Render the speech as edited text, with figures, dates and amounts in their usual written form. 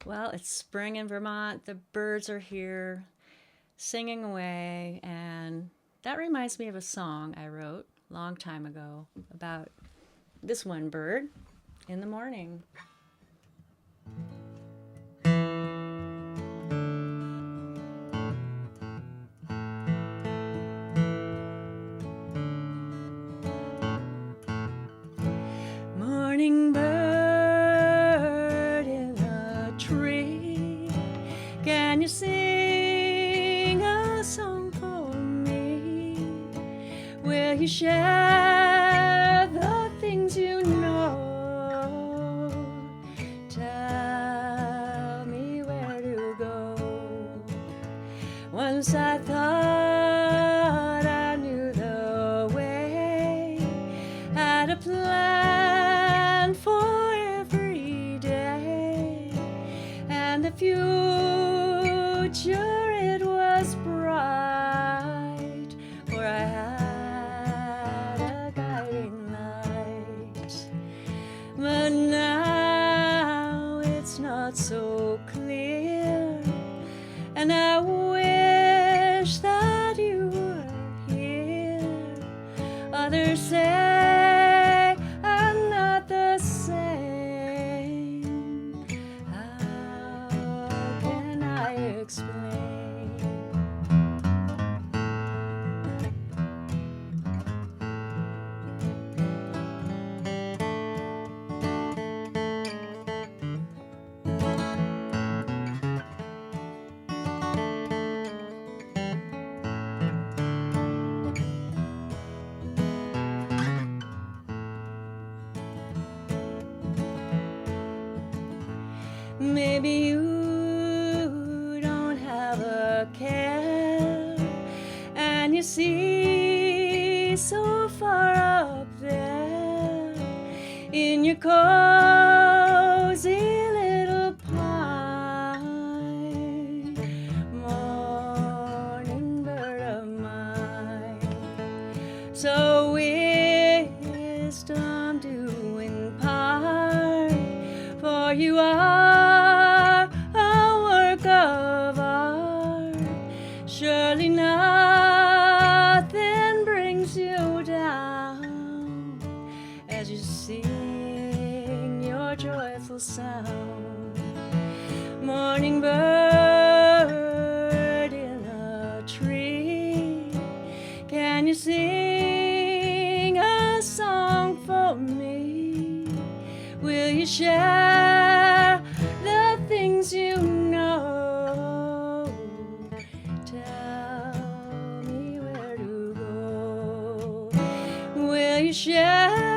Well, it's spring in Vermont. The birds are here singing away, and that reminds me of a song I wrote a long time ago about this one bird in the morning. Morning bird in a tree, can you sing a song for me? Will you share the things you know? Tell me where to go. Once I thought I knew the way, had a plan for every day, and the future it was bright, for I had a guiding light. But now it's not so clear, and I wish that you were here. Others say I'm not the same. How can I explain? Maybe you don't have a care, and you see so far up there in your cozy little pine. Morning bird of mine, so wisdom do impart, for you are a work of art. Surely nothing brings you down as you sing your joyful sound. Morning bird in a tree, can you sing a song for me? Will you share the things you know? Tell me where to go. Will you share